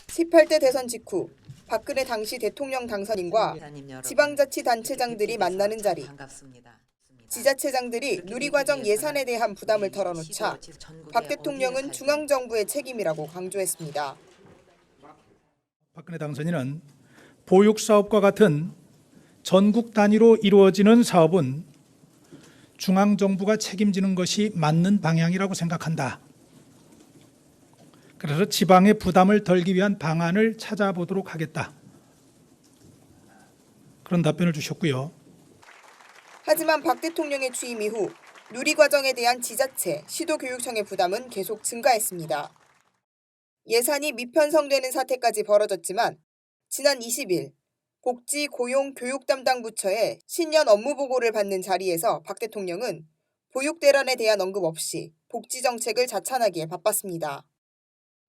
(18대) 대선 직후 박근혜 당시 대통령 당선인과 지방자치단체장들이 만나는 자리. 지자체장들이 누리과정 예산에 대한 부담을 털어놓자 박 대통령은 중앙정부의 책임이라고 강조했습니다. 박근혜 당선인은 보육사업과 같은 전국 단위로 이루어지는 사업은 중앙정부가 책임지는 것이 맞는 방향이라고 생각한다. 그래서 지방의 부담을 덜기 위한 방안을 찾아보도록 하겠다. 그런 답변을 주셨고요. 하지만 박 대통령의 취임 이후 누리과정에 대한 지자체, 시도교육청의 부담은 계속 증가했습니다. 예산이 미편성되는 사태까지 벌어졌지만 지난 20일 복지, 고용, 교육 담당 부처의 신년 업무 보고를 받는 자리에서 박 대통령은 보육 대란에 대한 언급 없이 복지 정책을 자찬하기에 바빴습니다.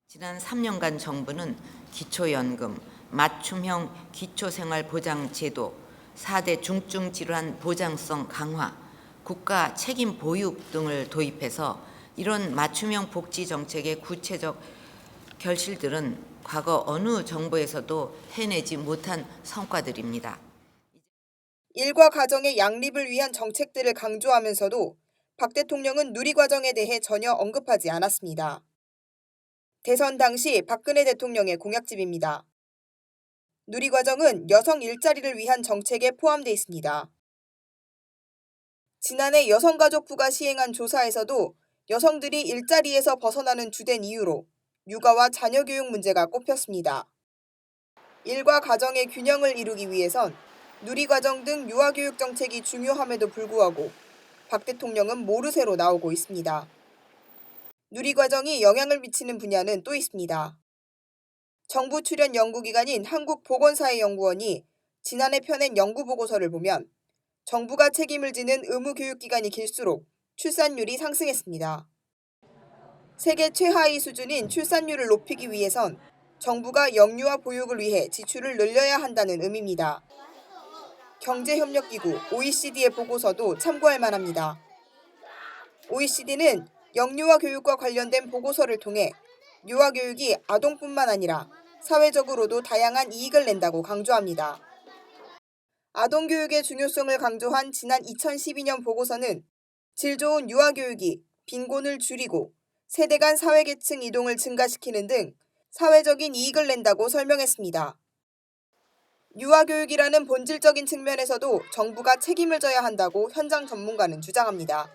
지난 3년간 정부는 기초연금, 맞춤형 기초생활보장제도, 4대 중증 질환 보장성 강화, 국가 책임 보육 등을 도입해서 이런 맞춤형 복지 정책의 구체적 결실들은 과거 어느 정부에서도 해내지 못한 성과들입니다. 일과 가정의 양립을 위한 정책들을 강조하면서도 박 대통령은 누리과정에 대해 전혀 언급하지 않았습니다. 대선 당시 박근혜 대통령의 공약집입니다. 누리과정은 여성 일자리를 위한 정책에 포함돼 있습니다. 지난해 여성가족부가 시행한 조사에서도 여성들이 일자리에서 벗어나는 주된 이유로 육아와 자녀교육 문제가 꼽혔습니다. 일과 가정의 균형을 이루기 위해선 누리과정 등 유아교육 정책이 중요함에도 불구하고 박 대통령은 모르쇠로 나오고 있습니다. 누리과정이 영향을 미치는 분야는 또 있습니다. 정부 출연 연구기관인 한국보건사회연구원이 지난해 펴낸 연구보고서를 보면 정부가 책임을 지는 의무교육기간이 길수록 출산율이 상승했습니다. 세계 최하위 수준인 출산율을 높이기 위해선 정부가 영유아 보육을 위해 지출을 늘려야 한다는 의미입니다. 경제협력기구 OECD의 보고서도 참고할 만합니다. OECD는 영유아 교육과 관련된 보고서를 통해 유아교육이 아동뿐만 아니라 사회적으로도 다양한 이익을 낸다고 강조합니다. 아동교육의 중요성을 강조한 지난 2012년 보고서는 질 좋은 유아교육이 빈곤을 줄이고 세대 간 사회계층 이동을 증가시키는 등 사회적인 이익을 낸다고 설명했습니다. 유아교육이라는 본질적인 측면에서도 정부가 책임을 져야 한다고 현장 전문가는 주장합니다.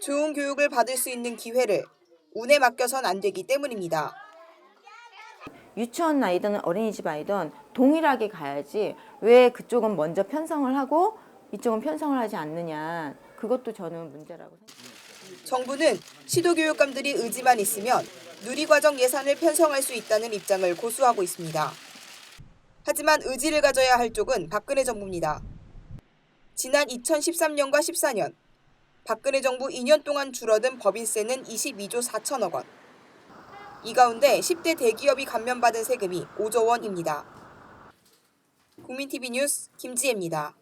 좋은 교육을 받을 수 있는 기회를 운에 맡겨선 안 되기 때문입니다. 유치원 아이든 어린이집 아이든 동일하게 가야지 왜 그쪽은 먼저 편성을 하고 이쪽은 편성을 하지 않느냐, 그것도 저는 문제라고 생각합니다. 정부는 시도교육감들이 의지만 있으면 누리과정 예산을 편성할 수 있다는 입장을 고수하고 있습니다. 하지만 의지를 가져야 할 쪽은 박근혜 정부입니다. 지난 2013년과 14년 박근혜 정부 2년 동안 줄어든 법인세는 22조 4천억 원. 이 가운데 10대 대기업이 감면받은 세금이 5조 원입니다. 국민TV 뉴스 김지혜입니다.